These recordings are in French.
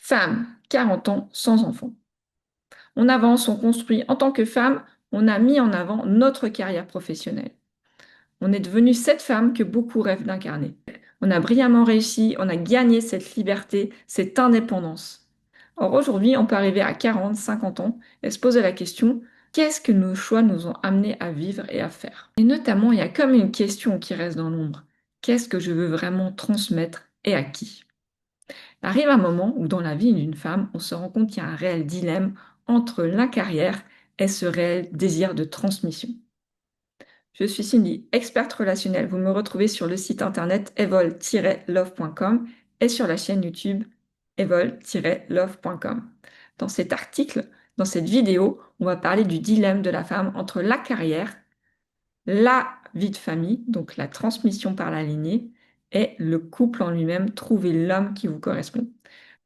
Femme, 40 ans, sans enfant. On avance, on construit. En tant que femme, on a mis en avant notre carrière professionnelle. On est devenue cette femme que beaucoup rêvent d'incarner. On a brillamment réussi, on a gagné cette liberté, cette indépendance. Or aujourd'hui, on peut arriver à 40, 50 ans et se poser la question, qu'est-ce que nos choix nous ont amenés à vivre et à faire? Et notamment, il y a comme une question qui reste dans l'ombre. Qu'est-ce que je veux vraiment transmettre et à qui? Arrive un moment où dans la vie d'une femme, on se rend compte qu'il y a un réel dilemme entre la carrière et ce réel désir de transmission. Je suis Cindy, experte relationnelle. Vous me retrouvez sur le site internet evol-love.com et sur la chaîne YouTube evol-love.com. Dans cet article, dans cette vidéo, on va parler du dilemme de la femme entre la carrière, la vie de famille, donc la transmission par la lignée, et le couple en lui-même, trouver l'homme qui vous correspond.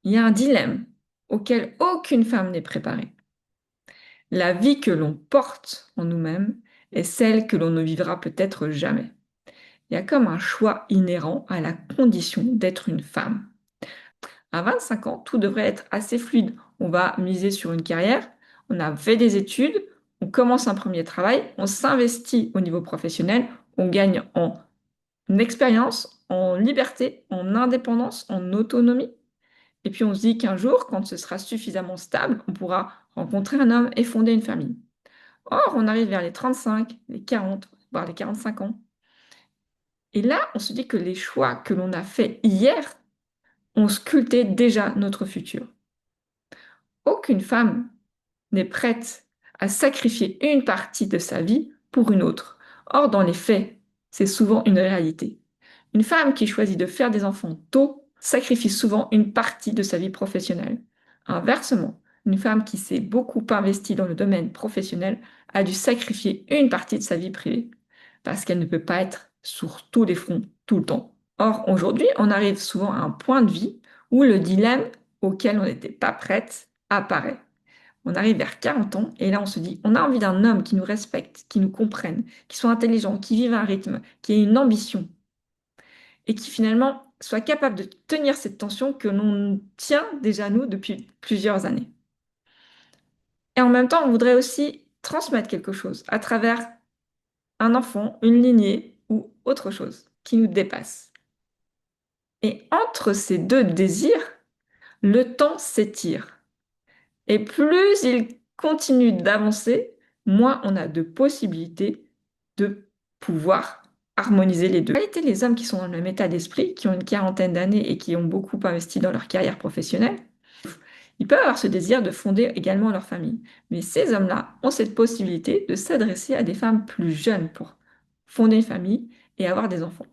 Il y a un dilemme auquel aucune femme n'est préparée. La vie que l'on porte en nous-mêmes est celle que l'on ne vivra peut-être jamais. Il y a comme un choix inhérent à la condition d'être une femme. À 25 ans, tout devrait être assez fluide. On va miser sur une carrière, on a fait des études, on commence un premier travail, on s'investit au niveau professionnel, on gagne en expérience, en liberté, en indépendance, en autonomie. Et puis on se dit qu'un jour, quand ce sera suffisamment stable, on pourra rencontrer un homme et fonder une famille. Or, on arrive vers les 35, les 40, voire les 45 ans. Et là, on se dit que les choix que l'on a faits hier ont sculpté déjà notre futur. Aucune femme n'est prête à sacrifier une partie de sa vie pour une autre. Or, dans les faits, c'est souvent une réalité. Une femme qui choisit de faire des enfants tôt sacrifie souvent une partie de sa vie professionnelle. Inversement, une femme qui s'est beaucoup investie dans le domaine professionnel a dû sacrifier une partie de sa vie privée, parce qu'elle ne peut pas être sur tous les fronts tout le temps. Or, aujourd'hui, on arrive souvent à un point de vie où le dilemme auquel on n'était pas prête apparaît. On arrive vers 40 ans et là on se dit, on a envie d'un homme qui nous respecte, qui nous comprenne, qui soit intelligent, qui vive un rythme, qui ait une ambition et qui finalement soit capable de tenir cette tension que l'on tient déjà nous depuis plusieurs années. Et en même temps, on voudrait aussi transmettre quelque chose à travers un enfant, une lignée ou autre chose qui nous dépasse. Et entre ces deux désirs, le temps s'étire. Et plus il continue d'avancer, moins on a de possibilités de pouvoir harmoniser les deux. En réalité, les hommes qui sont dans le même état d'esprit, qui ont une quarantaine d'années et qui ont beaucoup investi dans leur carrière professionnelle, ils peuvent avoir ce désir de fonder également leur famille. Mais ces hommes-là ont cette possibilité de s'adresser à des femmes plus jeunes pour fonder une famille et avoir des enfants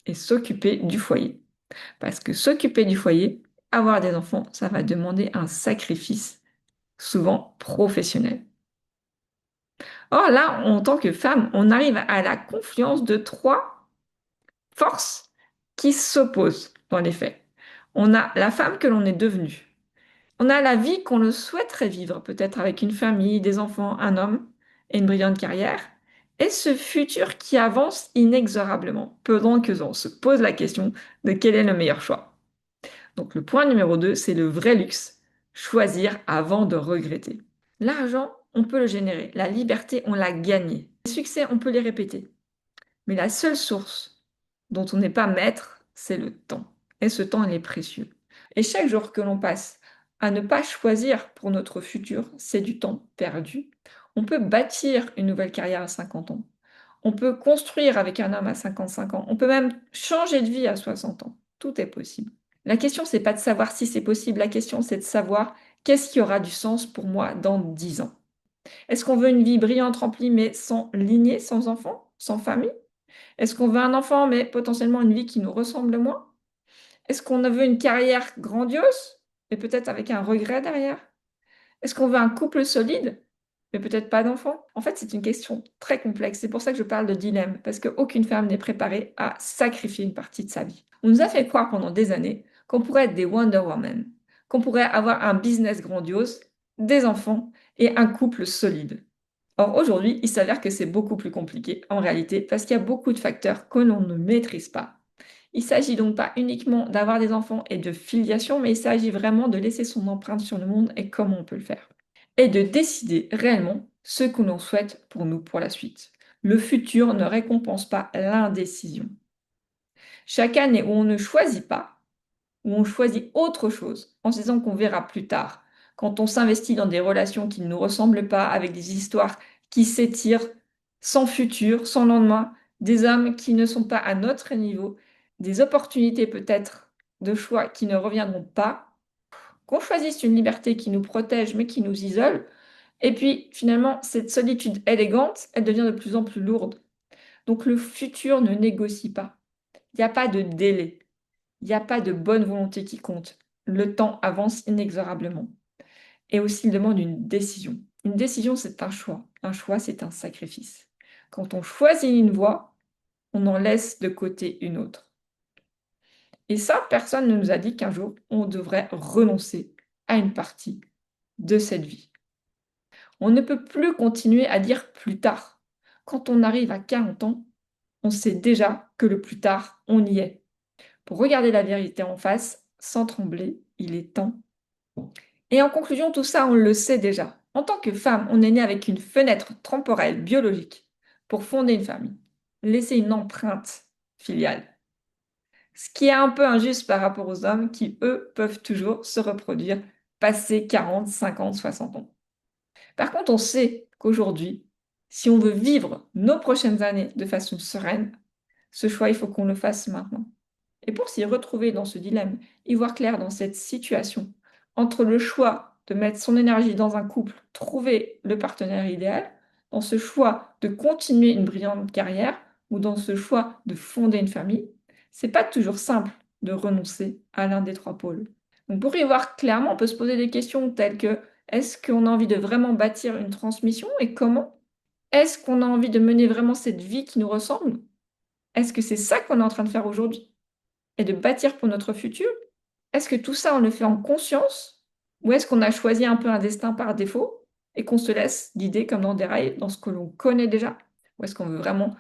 et s'occuper du foyer. Parce que s'occuper du foyer, avoir des enfants, ça va demander un sacrifice souvent professionnelle. Or là, en tant que femme, on arrive à la confluence de trois forces qui s'opposent dans les faits. On a la femme que l'on est devenue. On a la vie qu'on le souhaiterait vivre, peut-être avec une famille, des enfants, un homme et une brillante carrière. Et ce futur qui avance inexorablement, pendant que l'on se pose la question de quel est le meilleur choix. Donc le point numéro 2, c'est le vrai luxe, choisir avant de regretter. L'argent, on peut le générer. La liberté, on l'a gagnée. Les succès, on peut les répéter. Mais la seule source dont on n'est pas maître, c'est le temps. Et ce temps, il est précieux. Et chaque jour que l'on passe à ne pas choisir pour notre futur, c'est du temps perdu. On peut bâtir une nouvelle carrière à 50 ans. On peut construire avec un homme à 55 ans. On peut même changer de vie à 60 ans. Tout est possible. La question, c'est pas de savoir si c'est possible. La question, c'est de savoir qu'est-ce qui aura du sens pour moi dans 10 ans. Est-ce qu'on veut une vie brillante, remplie, mais sans lignée, sans enfant, sans famille? Est-ce qu'on veut un enfant, mais potentiellement une vie qui nous ressemble moins? Est-ce qu'on veut une carrière grandiose, mais peut-être avec un regret derrière? Est-ce qu'on veut un couple solide, mais peut-être pas d'enfant? En fait, c'est une question très complexe. C'est pour ça que je parle de dilemme, parce qu'aucune femme n'est préparée à sacrifier une partie de sa vie. On nous a fait croire pendant des années qu'on pourrait être des Wonder Woman, qu'on pourrait avoir un business grandiose, des enfants et un couple solide. Or, aujourd'hui, il s'avère que c'est beaucoup plus compliqué en réalité parce qu'il y a beaucoup de facteurs que l'on ne maîtrise pas. Il s'agit donc pas uniquement d'avoir des enfants et de filiation, mais il s'agit vraiment de laisser son empreinte sur le monde et comment on peut le faire. Et de décider réellement ce que l'on souhaite pour nous pour la suite. Le futur ne récompense pas l'indécision. Chaque année où on ne choisit pas, où on choisit autre chose, en se disant qu'on verra plus tard, quand on s'investit dans des relations qui ne nous ressemblent pas, avec des histoires qui s'étirent, sans futur, sans lendemain, des hommes qui ne sont pas à notre niveau, des opportunités peut-être de choix qui ne reviendront pas, qu'on choisisse une liberté qui nous protège mais qui nous isole, et puis finalement cette solitude élégante, elle devient de plus en plus lourde. Donc le futur ne négocie pas. Il n'y a pas de délai. Il n'y a pas de bonne volonté qui compte. Le temps avance inexorablement. Et aussi, il demande une décision. Une décision, c'est un choix. Un choix, c'est un sacrifice. Quand on choisit une voie, on en laisse de côté une autre. Et ça, personne ne nous a dit qu'un jour, on devrait renoncer à une partie de cette vie. On ne peut plus continuer à dire plus tard. Quand on arrive à 40 ans, on sait déjà que le plus tard, on y est. Pour regarder la vérité en face, sans trembler, il est temps. Et en conclusion, tout ça, on le sait déjà. En tant que femme, on est né avec une fenêtre temporelle biologique pour fonder une famille, laisser une empreinte filiale. Ce qui est un peu injuste par rapport aux hommes qui, eux, peuvent toujours se reproduire passé 40, 50, 60 ans. Par contre, on sait qu'aujourd'hui, si on veut vivre nos prochaines années de façon sereine, ce choix, il faut qu'on le fasse maintenant. Et pour s'y retrouver dans ce dilemme, y voir clair dans cette situation, entre le choix de mettre son énergie dans un couple, trouver le partenaire idéal, dans ce choix de continuer une brillante carrière ou dans ce choix de fonder une famille, c'est pas toujours simple de renoncer à l'un des trois pôles. Donc pour y voir clairement, on peut se poser des questions telles que est-ce qu'on a envie de vraiment bâtir une transmission et comment? Est-ce qu'on a envie de mener vraiment cette vie qui nous ressemble? Est-ce que c'est ça qu'on est en train de faire aujourd'hui? Et de bâtir pour notre futur? Est-ce que tout ça, on le fait en conscience? Ou est-ce qu'on a choisi un peu un destin par défaut et qu'on se laisse guider comme dans des rails, dans ce que l'on connaît déjà? Ou est-ce qu'on veut vraiment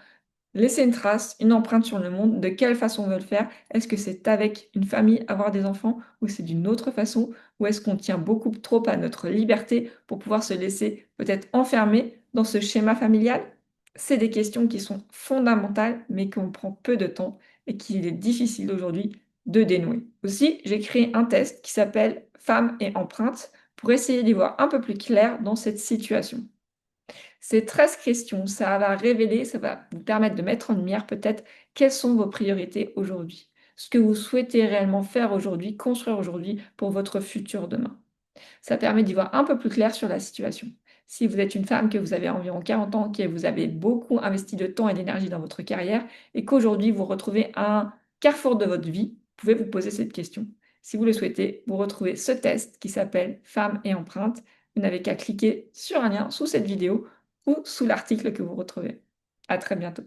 laisser une trace, une empreinte sur le monde? De quelle façon on veut le faire? Est-ce que c'est avec une famille, avoir des enfants, ou c'est d'une autre façon? Ou est-ce qu'on tient beaucoup trop à notre liberté pour pouvoir se laisser peut-être enfermer dans ce schéma familial? C'est des questions qui sont fondamentales, mais qu'on prend peu de temps et qu'il est difficile aujourd'hui de dénouer. Aussi, j'ai créé un test qui s'appelle Femmes et empreintes pour essayer d'y voir un peu plus clair dans cette situation. Ces 13 questions, ça va révéler, ça va vous permettre de mettre en lumière peut-être quelles sont vos priorités aujourd'hui, ce que vous souhaitez réellement faire aujourd'hui, construire aujourd'hui pour votre futur demain. Ça permet d'y voir un peu plus clair sur la situation. Si vous êtes une femme, que vous avez environ 40 ans, que vous avez beaucoup investi de temps et d'énergie dans votre carrière et qu'aujourd'hui vous retrouvez à un carrefour de votre vie, vous pouvez vous poser cette question. Si vous le souhaitez, vous retrouvez ce test qui s'appelle Femmes et empreintes. Vous n'avez qu'à cliquer sur un lien sous cette vidéo ou sous l'article que vous retrouvez. À très bientôt.